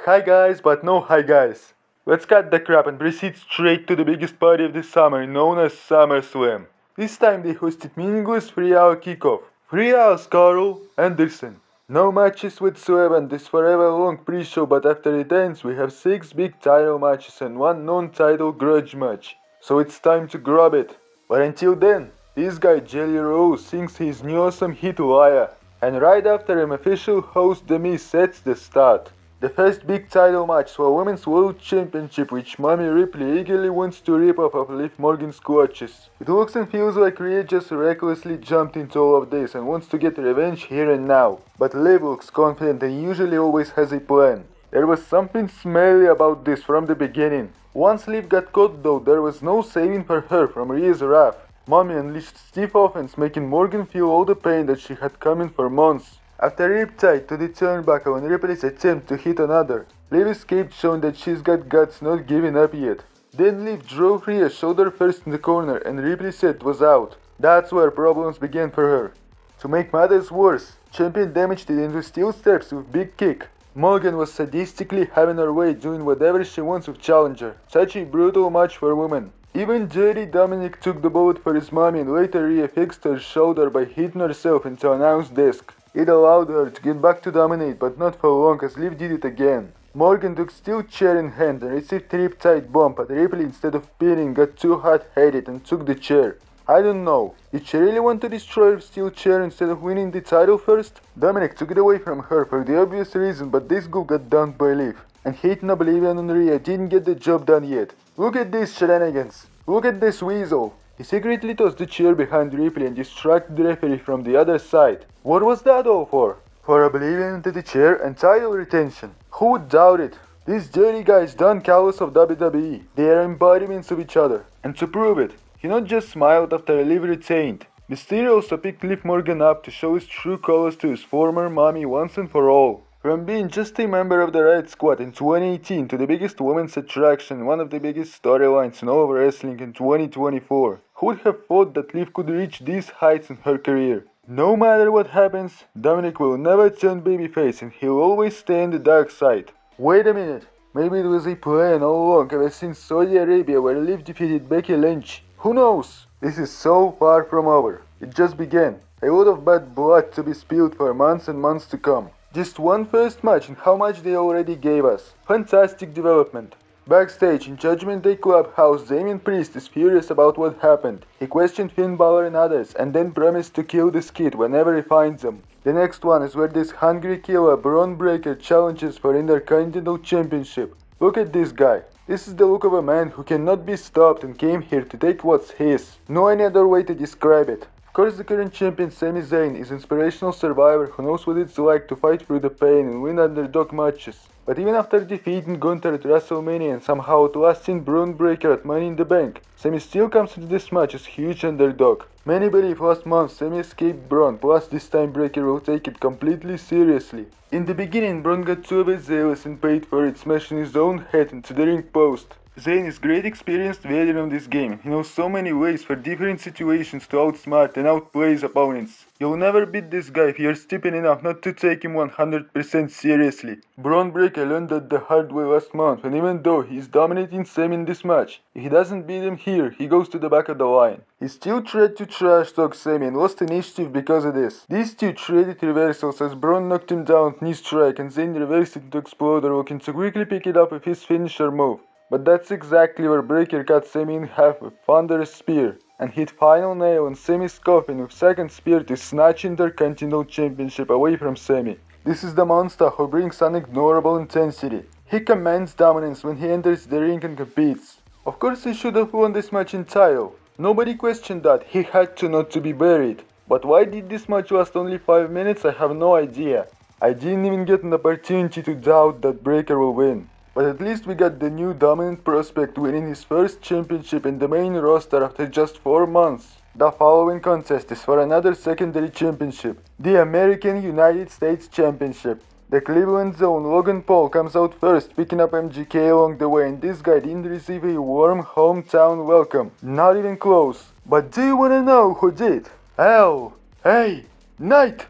Hi guys, but no hi guys. Let's cut the crap and proceed straight to the biggest party of the summer, known as SummerSlam. This time they hosted meaningless 3-hour kickoff. 3 hours, Carl Anderson. No matches whatsoever and this forever long pre-show, but after it ends we have 6 big title matches and 1 non-title grudge match. So it's time to grab it. But until then, this guy Jelly Roll sings his new awesome hit Liar. And right after him, official host The Miz sets the start. The first big title match for Women's World Championship, which Mommy Ripley eagerly wants to rip off of Liv Morgan's clutches. It looks and feels like Rhea just recklessly jumped into all of this and wants to get revenge here and now. But Liv looks confident and usually always has a plan. There was something smelly about this from the beginning. Once Liv got caught though, there was no saving for her from Rhea's wrath. Mommy unleashed stiff offense, making Morgan feel all the pain that she had coming for months. After Riptide to the turnbuckle and Ripley's attempt to hit another, Liv escaped, showing that she's got guts, not giving up yet. Then Liv drove Rhea shoulder first in the corner and Ripley set was out. That's where problems began for her. To make matters worse, Champion damaged it into steel steps with big kick. Morgan was sadistically having her way, doing whatever she wants with Challenger. Such a brutal match for women. Even Jerry Dominic took the bullet for his mommy and later Rhea fixed her shoulder by hitting herself into an announce desk. It allowed her to get back to dominate, but not for long as Liv did it again. Morgan took steel chair in hand and received a riptide bomb, but Ripley, instead of pinning, got too hot-headed and took the chair. I don't know, did she really want to destroy her steel chair instead of winning the title first? Dominic took it away from her for the obvious reason, but this goal got dunked by Liv. And Hating Oblivion on Rhea didn't get the job done yet. Look at these shenanigans. Look at this weasel. He secretly tossed the chair behind Ripley and distracted the referee from the other side. What was that all for? For Oblivion into the chair and title retention. Who would doubt it? These dirty guys done callous of WWE. They are embodiments of each other. And to prove it, he not just smiled after Liv retained. Mysterio also picked Liv Morgan up to show his true colors to his former mommy once and for all. From being just a member of the Riot Squad in 2018 to the biggest women's attraction, one of the biggest storylines in all of wrestling in 2024, who would have thought that Liv could reach these heights in her career? No matter what happens, Dominic will never turn babyface and he'll always stay on the dark side. Wait a minute, maybe it was a plan all along ever since Saudi Arabia where Liv defeated Becky Lynch. Who knows? This is so far from over. It just began. A lot of bad blood to be spilled for months and months to come. Just one first match and how much they already gave us. Fantastic development. Backstage in Judgment Day Clubhouse, Damian Priest is furious about what happened. He questioned Finn Balor and others and then promised to kill the Skid whenever he finds them. The next one is where this hungry killer Braun Breaker challenges for Intercontinental Championship. Look at this guy. This is the look of a man who cannot be stopped and came here to take what's his. No any other way to describe it. Of course, the current champion Sami Zayn is an inspirational survivor who knows what it's like to fight through the pain and win underdog matches. But even after defeating Gunther at WrestleMania and somehow outlasting Braun Breaker at Money in the Bank, Sami still comes into this match as huge underdog. Many believe last month Sami escaped Braun, plus this time Breaker will take it completely seriously. In the beginning, Braun got too overzealous and paid for it, smashing his own head into the ring post. Zayn is great experienced veteran of this game. He knows so many ways for different situations to outsmart and outplay his opponents. You'll never beat this guy if you're stupid enough not to take him 100% seriously. Braun Breaker learned that the hard way last month, and even though he's dominating Sami in this match, if he doesn't beat him here, he goes to the back of the line. He still tried to trash talk Sami and lost initiative because of this. These two traded reversals as Braun knocked him down with knee strike and Zayn reversed it into Exploder, looking to quickly pick it up with his finisher move. But that's exactly where Breaker cut Sami in half with Thunder's Spear and hit final nail on Sami's coffin with second spear to snatch Intercontinental Championship away from Sami. This is the monster who brings unignorable intensity. He commands dominance when he enters the ring and competes. Of course he should have won this match in title. Nobody questioned that, he had to not to be buried. But why did this match last only 5 minutes? I have no idea. I didn't even get an opportunity to doubt that Breaker will win. But at least we got the new dominant prospect winning his first championship in the main roster after just 4 months. The following contest is for another secondary championship, the American United States Championship. The Cleveland Zone Logan Paul comes out first, picking up MGK along the way, and this guy didn't receive a warm hometown welcome. Not even close. But do you wanna know who did? LA Knight!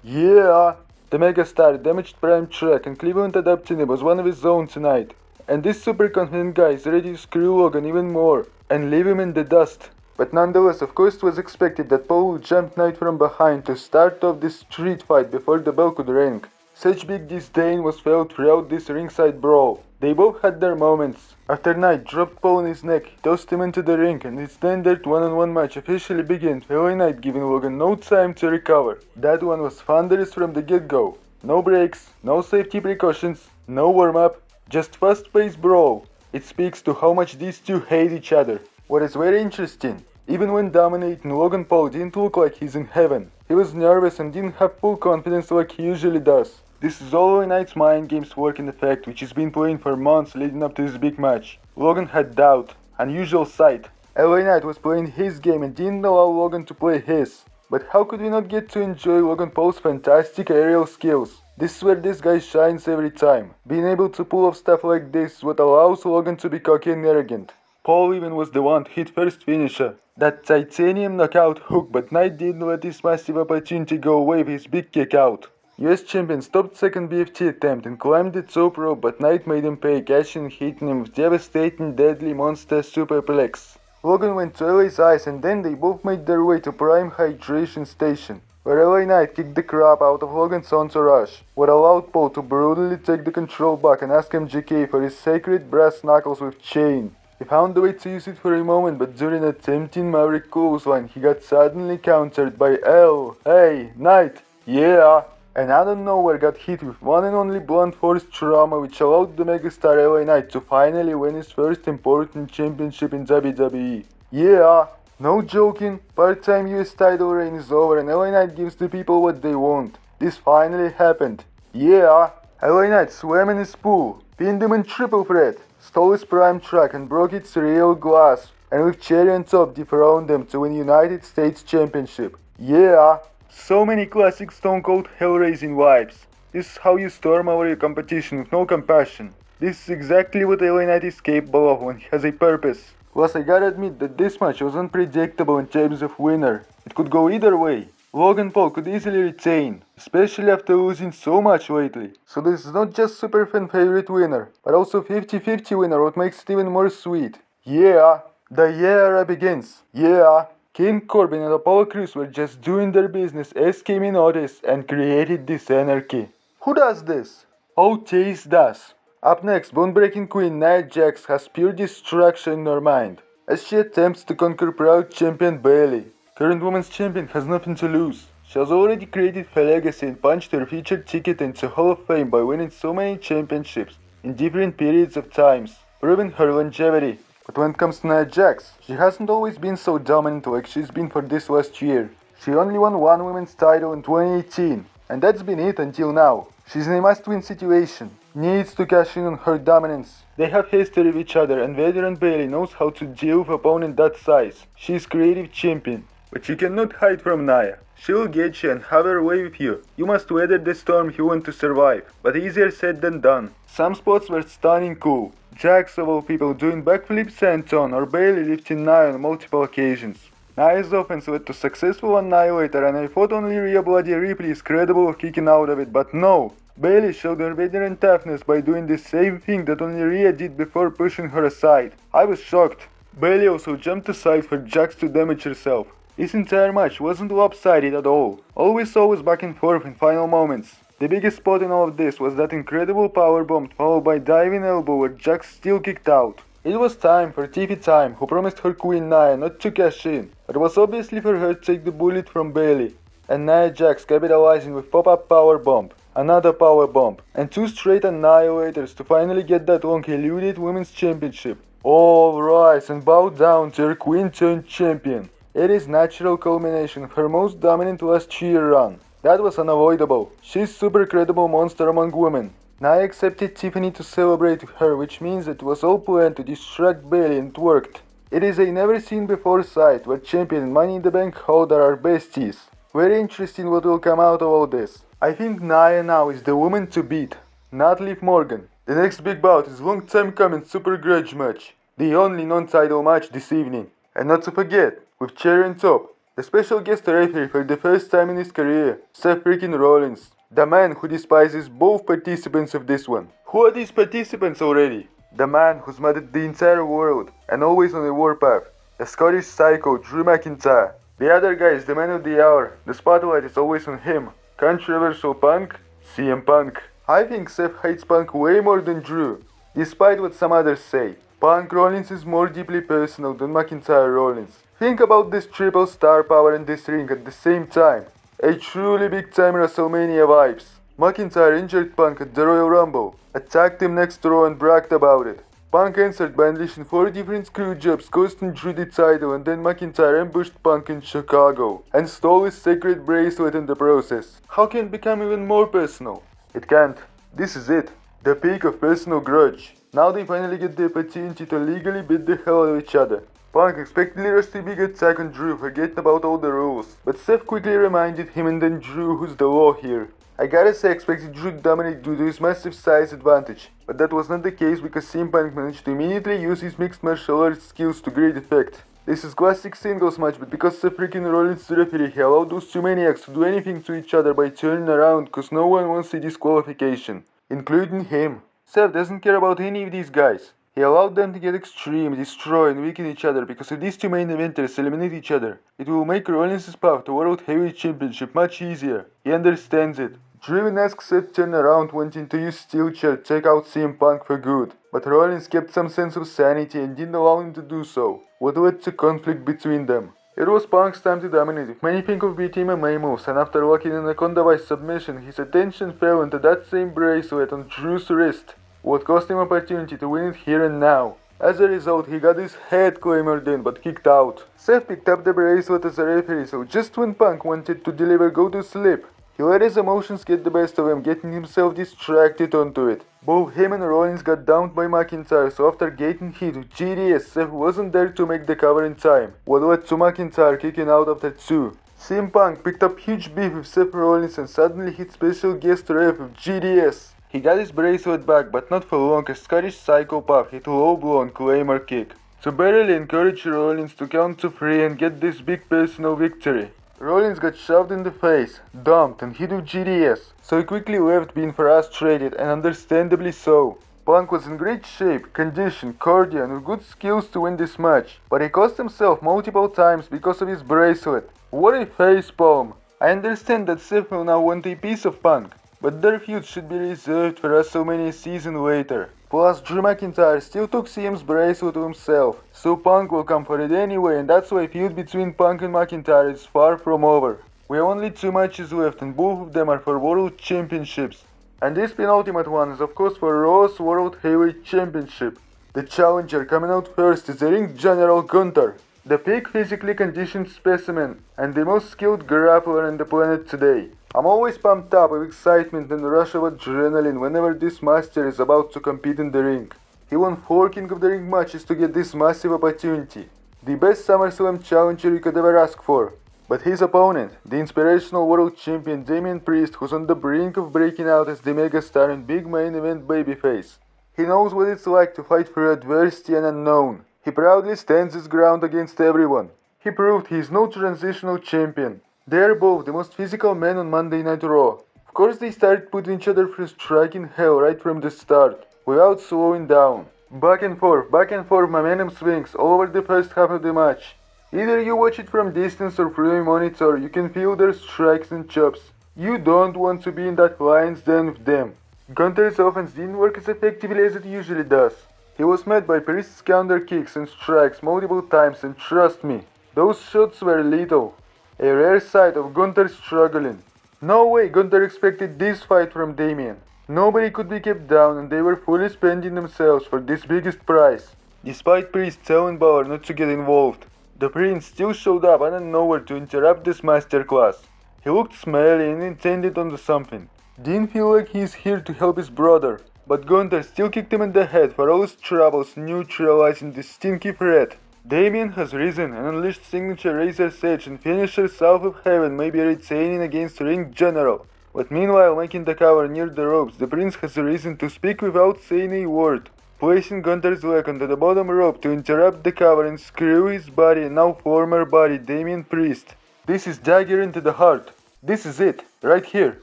Yeah, The megastar damaged Prime Track and Cleveland adopted him as one of his own tonight. And this super confident guy is ready to screw Logan even more and leave him in the dust. But nonetheless, of course it was expected that Paul would jump Knight from behind to start off this street fight before the bell could ring. Such big disdain was felt throughout this ringside brawl. They both had their moments. After Knight dropped Paul on his neck, he tossed him into the ring and his standard one-on-one match officially began, with LA Knight giving Logan no time to recover. That one was thunderous from the get-go. No breaks, no safety precautions, no warm-up, just fast-paced brawl. It speaks to how much these two hate each other. What is very interesting, even when dominating, Logan Paul didn't look like he's in heaven. He was nervous and didn't have full confidence like he usually does. This is all LA Knight's mind games working effect, which he's been playing for months leading up to this big match. Logan had doubt, unusual sight. LA Knight was playing his game and didn't allow Logan to play his. But how could we not get to enjoy Logan Paul's fantastic aerial skills? This is where this guy shines every time. Being able to pull off stuff like this is what allows Logan to be cocky and arrogant. Paul even was the one to hit first finisher, that titanium knockout hook, but Knight didn't let this massive opportunity go away with his big kick out. US champion stopped second BFT attempt and climbed the top rope, but Knight made him pay, catching and hitting him with devastating deadly monster superplex. Logan went to LA's eyes and then they both made their way to Prime Hydration Station, where LA Knight kicked the crap out of Logan's entourage, what allowed Paul to brutally take the control back and ask MGK for his sacred brass knuckles with chain. He found a way to use it for a moment, but during a tempting Maverick clothesline, he got suddenly countered by LA Knight. Yeah! And out of nowhere got hit with one and only blunt force trauma, which allowed the megastar LA Knight to finally win his first important championship in WWE. Yeah, no joking, part-time US title reign is over and LA Knight gives the people what they want. This finally happened. Yeah, LA Knight swam in his pool, pinned him in triple threat, stole his Prime Track and broke its real glass, and with cherry on top dethroned them to win United States Championship. Yeah. So many classic Stone Cold hell-raising vibes. This is how you storm over your competition with no compassion. This is exactly what LA Knight is capable of when he has a purpose. Plus I gotta admit that this match was unpredictable in terms of winner. It could go either way. Logan Paul could easily retain, especially after losing so much lately. So this is not just super fan favorite winner, but also 50-50 winner, what makes it even more sweet. Yeah, the yeah era begins. Yeah. King Corbin and Apollo Crews were just doing their business as came in notice and created this anarchy. Who does this? Oh, Chase does. Up next, bone-breaking queen Nia Jax has pure destruction in her mind as she attempts to conquer proud champion Bayley. Current women's champion has nothing to lose. She has already created her legacy and punched her featured ticket into Hall of Fame by winning so many championships in different periods of times, proving her longevity. But when it comes to Nia Jax, she hasn't always been so dominant like she's been for this last year. She only won one women's title in 2018, and that's been it until now. She's in a must-win situation, needs to cash in on her dominance. They have history with each other and veteran Bayley knows how to deal with opponent that size. She's creative champion, but you cannot hide from Nia. She'll get you and have her way with you. You must weather the storm if you want to survive, but easier said than done. Some spots were stunning cool. Jax of all people doing backflip senton or Bayley lifting Nia on multiple occasions. Nia's offense led to successful annihilator and I thought only Rhea Bloody Ripley is credible of kicking out of it, but no. Bayley showed her veteran toughness by doing the same thing that only Rhea did before pushing her aside. I was shocked. Bayley also jumped aside for Jax to damage herself. This entire match wasn't lopsided at all. All we saw was back and forth in final moments. The biggest spot in all of this was that incredible powerbomb followed by diving elbow where Jax still kicked out. It was time for TV Time, who promised her queen Nia not to cash in, but it was obviously for her to take the bullet from Bayley. And Nia Jax capitalizing with pop-up powerbomb, another powerbomb, and two straight annihilators to finally get that long-eluded women's championship. All rise and bow down to her queen-turned-champion. It is natural culmination of her most dominant last year run. That was unavoidable. She's super credible monster among women. Nia accepted Tiffany to celebrate with her, which means that it was all planned to distract Bayley and it worked. It is a never seen before sight where champion and Money in the Bank holder are besties. Very interesting what will come out of all this. I think Nia now is the woman to beat, not Liv Morgan. The next big bout is long time coming super grudge match. The only non-title match this evening. And not to forget, with cherry on top, the special guest referee for the first time in his career, Seth freaking Rollins. The man who despises both participants of this one. Who are these participants already? The man who's mad at the entire world and always on the warpath. The Scottish psycho Drew McIntyre. The other guy is the man of the hour. The spotlight is always on him. Controversial Punk? CM Punk. I think Seth hates Punk way more than Drew, despite what some others say. Punk Rollins is more deeply personal than McIntyre Rollins. Think about this triple star power in this ring at the same time. A truly big time WrestleMania vibes. McIntyre injured Punk at the Royal Rumble, attacked him next to Raw and bragged about it. Punk answered by unleashing 4 different screw jobs, costing Drew the title, and then McIntyre ambushed Punk in Chicago and stole his sacred bracelet in the process. How can it become even more personal? It can't. This is it. The peak of personal grudge. Now they finally get the opportunity to legally beat the hell out of each other. Punk expectedly rushed a big attack on Drew, forgetting about all the rules, but Seth quickly reminded him and then Drew who's the law here. I gotta say I expected Drew to dominate due to his massive size advantage, but that was not the case because CM Punk managed to immediately use his mixed martial arts skills to great effect. This is classic singles match, but because the freaking Rollins referee, he allowed those two maniacs to do anything to each other by turning around cause no one wants a disqualification, including him. Seth doesn't care about any of these guys. He allowed them to get extreme, destroy and weaken each other because if these two main eventers eliminate each other, it will make Rollins' path to World Heavyweight Championship much easier. He understands it. Drew asks Seth to turn around, wanting to use steel chair to take out CM Punk for good, but Rollins kept some sense of sanity and didn't allow him to do so, what led to conflict between them. It was Punk's time to dominate with many think of beat MMA moves, and after locking in Anaconda by submission, his attention fell into that same bracelet on Drew's wrist, what cost him opportunity to win it here and now. As a result, he got his head claimed in but kicked out. Seth picked up the bracelet as a referee, so just when Punk wanted to deliver go to sleep, he let his emotions get the best of him, getting himself distracted onto it. Both him and Rollins got downed by McIntyre, so after getting hit with GDS, Seth wasn't there to make the cover in time, what led to McIntyre kicking out after 2. CM Punk picked up huge beef with Seth Rollins and suddenly hit special guest ref with GDS. He got his bracelet back, but not for long as Scottish psychopath hit a low blow on Claymore kick to barely encourage Rollins to count to 3 and get this big personal victory. Rollins got shoved in the face, dumped and hit with GDS, so he quickly left being frustrated, and understandably so. Punk was in great shape, condition, cardio and with good skills to win this match, but he cost himself multiple times because of his bracelet. What a facepalm! I understand that Seth will now want a piece of Punk, but their feud should be reserved for WrestleMania season later. Plus, Drew McIntyre still took CM's bracelet to himself, so Punk will come for it anyway, and that's why feud between Punk and McIntyre is far from over. We have only 2 matches left and both of them are for World Championships. And this penultimate one is of course for Raw's World Heavyweight Championship. The challenger coming out first is the ring general Gunther, the peak physically conditioned specimen and the most skilled grappler on the planet today. I'm always pumped up with excitement and a rush of adrenaline whenever this master is about to compete in the ring. He won 4 King of the Ring matches to get this massive opportunity. The best SummerSlam challenger you could ever ask for. But his opponent, the inspirational world champion Damian Priest, who's on the brink of breaking out as the megastar and big main event babyface. He knows what it's like to fight through adversity and unknown. He proudly stands his ground against everyone. He proved he is no transitional champion. They are both the most physical men on Monday Night Raw. Of course they started putting each other through striking hell right from the start, without slowing down. Back and forth, momentum swings all over the first half of the match. Either you watch it from distance or through a monitor, you can feel their strikes and chops. You don't want to be in that lion's den with them. Gunther's offense didn't work as effectively as it usually does. He was met by Priest's counter kicks and strikes multiple times, and trust me, those shots were lethal. A rare sight of Gunther struggling. No way Gunther expected this fight from Damian. Nobody could be kept down and they were fully spending themselves for this biggest prize. Despite Priest telling Balor not to get involved, the Prince still showed up out of nowhere to interrupt this masterclass. He looked smelly and intended on something. Didn't feel like he's here to help his brother, but Gunther still kicked him in the head for all his troubles, neutralizing the stinky threat. Damian has risen and unleashed signature Razor's Edge and finisher South of Heaven, maybe retaining against Ring General. But meanwhile, making the cover near the ropes, the Prince has risen to speak without saying a word, placing Gunther's leg onto the bottom rope to interrupt the cover and screw his buddy and now former buddy Damian Priest. This is dagger into the heart. This is it, right here.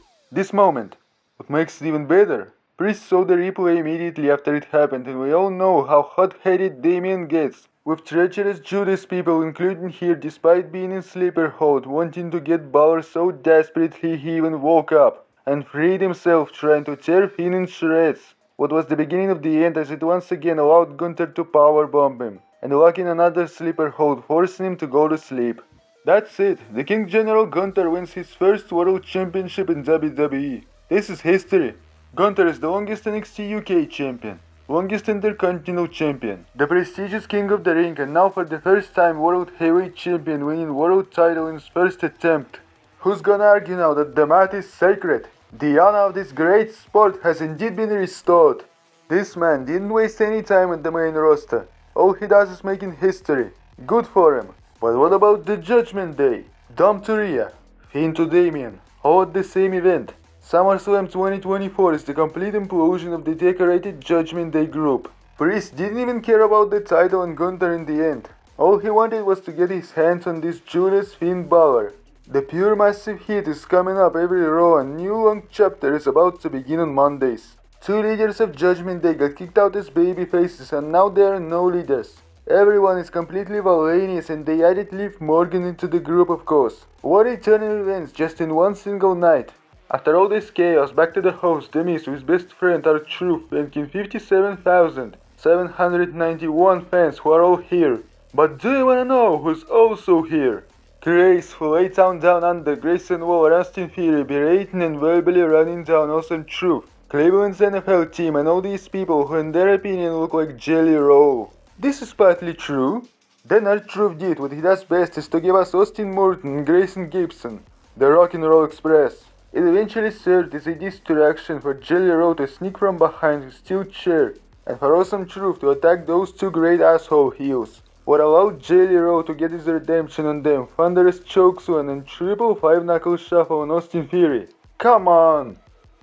This moment, what makes it even better, Priest saw the replay immediately after it happened, and we all know how hot-headed Damien gets, with treacherous Judas people including here despite being in sleeper hold, wanting to get Balor so desperately he even woke up and freed himself, trying to tear Finn in shreds. What was the beginning of the end as it once again allowed Gunther to powerbomb him, and locking another sleeper hold, forcing him to go to sleep. That's it, the King General Gunther wins his first World Championship in WWE. This is history. Gunther is the longest NXT UK champion, longest Intercontinental champion, the prestigious King of the Ring, and now for the first time World Heavyweight Champion, winning world title in his first attempt. Who's gonna argue now that the mat is sacred? The honor of this great sport has indeed been restored. This man didn't waste any time on the main roster. All he does is making history. Good for him. But what about the Judgment Day? Dom to Rhea, Finn to Damien, all at the same event. SummerSlam 2024 is the complete implosion of the decorated Judgment Day group. Priest didn't even care about the title and Gunther in the end. All he wanted was to get his hands on this Judas Finn Balor. The pure massive heat is coming up every Raw, and new long chapter is about to begin on Mondays. Two leaders of Judgment Day got kicked out as babyfaces, and now there are no leaders. Everyone is completely villainous, and they added Liv Morgan into the group, of course. What a turn of events just in one single night. After all this chaos, back to the host, The Miz, with his best friend R-Truth, thanking 57,791 fans who are all here. But do you wanna know who's also here? Graceful, 8-town down under, Grayson Waller, Austin Theory, berating and verbally running down Awesome Truth, Cleveland's NFL team, and all these people who in their opinion look like Jelly Roll. This is partly true. Then R-Truth did what he does best, is to give us Austin Morton and Grayson Gibson, the Rock and Roll Express. It eventually served as a distraction for Jelly Roll to sneak from behind his steel chair, and for Awesome Truth to attack those two great asshole heels. What allowed Jelly Roll to get his redemption on them, thunderous chokeslam and triple 5-knuckle shuffle on Austin Theory. Come on!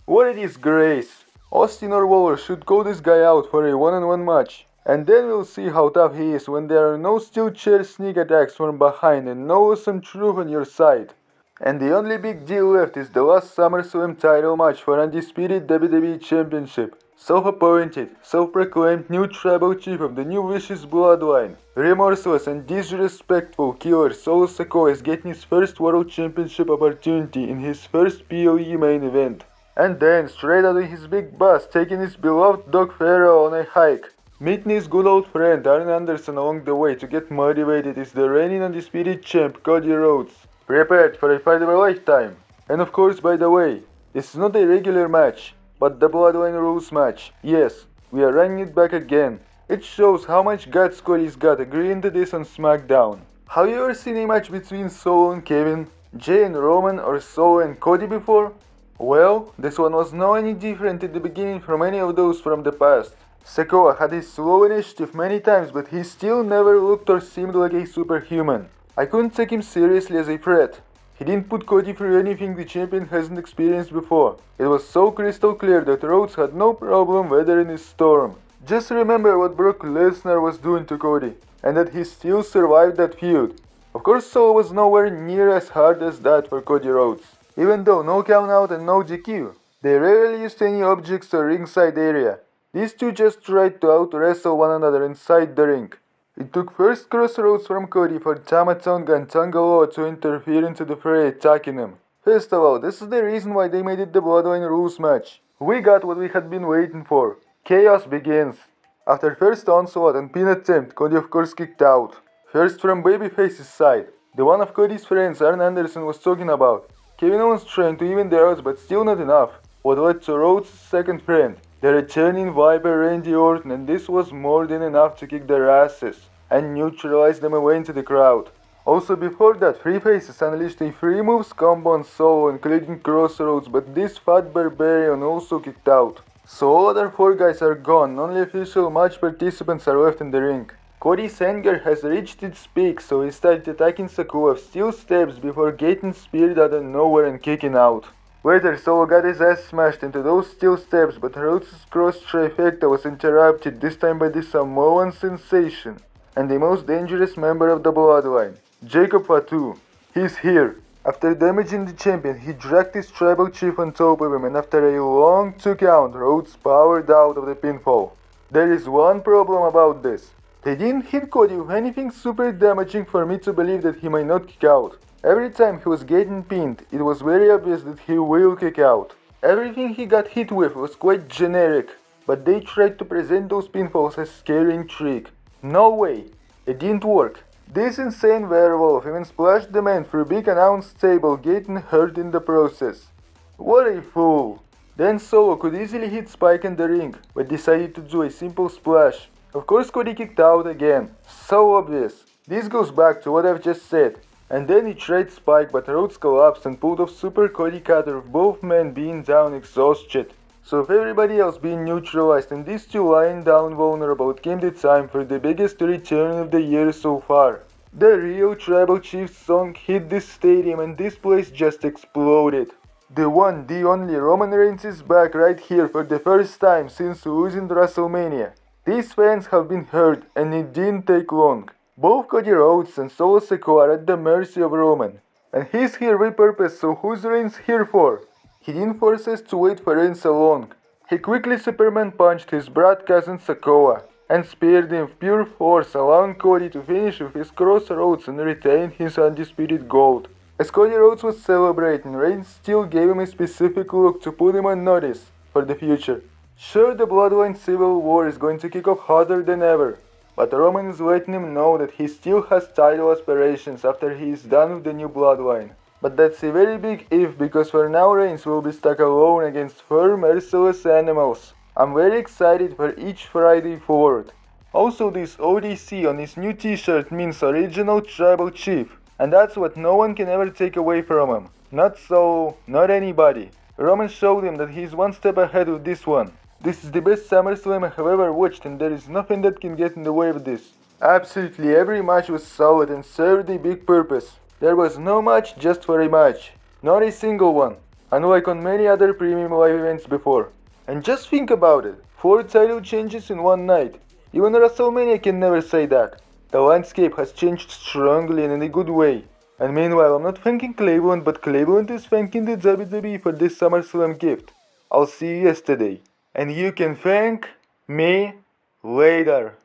What a disgrace! Austin or Waller should call this guy out for a one-on-one match. And then we'll see how tough he is when there are no steel chair sneak attacks from behind and no Awesome Truth on your side. And the only big deal left is the last SummerSlam title match for undisputed WWE Championship. Self-appointed, self-proclaimed new tribal chief of the new vicious bloodline, remorseless and disrespectful killer Solo Sikoa is getting his first World Championship opportunity in his first PLE main event. And then, straight out of his big bus, taking his beloved dog Pharaoh on a hike. Meeting his good old friend Arn Anderson along the way to get motivated is the reigning undisputed champ Cody Rhodes, prepared for a fight of a lifetime. And of course, by the way, this is not a regular match, but the Bloodline rules match. Yes, we are running it back again. It shows how much guts Cody's got agreeing to this on SmackDown. Have you ever seen a match between Solo and Kevin, Jay and Roman, or Solo and Cody before? Well, this one was not any different in the beginning from any of those from the past. Sikoa had his slow initiative many times, but he still never looked or seemed like a superhuman. I couldn't take him seriously as a threat. He didn't put Cody through anything the champion hasn't experienced before. It was so crystal clear that Rhodes had no problem weathering his storm. Just remember what Brock Lesnar was doing to Cody, and that he still survived that feud. Of course, Solo was nowhere near as hard as that for Cody Rhodes. Even though no count out and no GQ, they rarely used any objects or ringside area. These two just tried to out-wrestle one another inside the ring. It took first crossroads from Cody for Tama Tonga and Tonga Loa to interfere into the fray, attacking him. First of all, this is the reason why they made it the Bloodline rules match. We got what we had been waiting for. Chaos begins. After first onslaught and pin attempt, Cody of course kicked out. First from Babyface's side, the one of Cody's friends Arn Anderson was talking about. Kevin Owens trying to even the odds, but still not enough. What led to Rhodes' second friend, the returning Viper Randy Orton, and this was more than enough to kick their asses and neutralize them away into the crowd. Also before that, Three Faces unleashed a 3-moves combo on Solo, including Crossroads, but this fat barbarian also kicked out. So all other 4 guys are gone, only official match participants are left in the ring. Cody's anger has reached its peak, so he started attacking Sikoa with steel steps before getting speared out of nowhere and kicking out. Later, Solo got his ass smashed into those steel steps, but Rhodes' cross trifecta was interrupted, this time by the Samoan sensation and the most dangerous member of the Bloodline, Jacob Fatu. He's here. After damaging the champion, he dragged his tribal chief on top of him, and after a long 2 count, Rhodes powered out of the pinfall. There is one problem about this. They didn't hit Cody with anything super damaging for me to believe that he might not kick out. Every time he was getting pinned, it was very obvious that he will kick out. Everything he got hit with was quite generic, but they tried to present those pinfalls as scary intrigue. No way, it didn't work. This insane werewolf even splashed the man through big announce table, getting hurt in the process. What a fool! Then Solo could easily hit Spike in the ring, but decided to do a simple splash. Of course Cody kicked out again. So obvious. This goes back to what I've just said. And then he tried Spike, but Rhodes collapsed and pulled off Super Cody Cutter with both men being down exhausted. So with everybody else being neutralized and these two lying down vulnerable, it came the time for the biggest return of the year so far. The real Tribal Chief song hit this stadium and this place just exploded. The one, the only Roman Reigns is back right here for the first time since losing WrestleMania. These fans have been hurt and it didn't take long. Both Cody Rhodes and Solo Sikoa are at the mercy of Roman. And he's here with purpose, so who's Reigns here for? He didn't force us to wait for Reigns so long. He quickly Superman punched his brat cousin Sikoa and speared him with pure force, allowing Cody to finish with his crossroads and retain his undisputed gold. As Cody Rhodes was celebrating, Reigns still gave him a specific look to put him on notice for the future. Sure, the Bloodline Civil War is going to kick off harder than ever, but Roman is letting him know that he still has title aspirations after he is done with the new Bloodline. But that's a very big if, because for now Reigns will be stuck alone against four merciless animals. I'm very excited for each Friday forward. Also, this ODC on his new t-shirt means Original Tribal Chief, and that's what no one can ever take away from him. Not Solo, not anybody. Roman showed him that he's one step ahead with this one. This is the best SummerSlam I have ever watched, and there is nothing that can get in the way of this. Absolutely every match was solid and served a big purpose. There was no match just for a match. Not a single one. Unlike on many other premium live events before. And just think about it. 4 title changes in one night. Even WrestleMania can never say that. The landscape has changed strongly and in a good way. And meanwhile, I'm not thanking Cleveland, but Cleveland is thanking the WWE for this SummerSlam gift. I'll see you yesterday. And you can thank me later.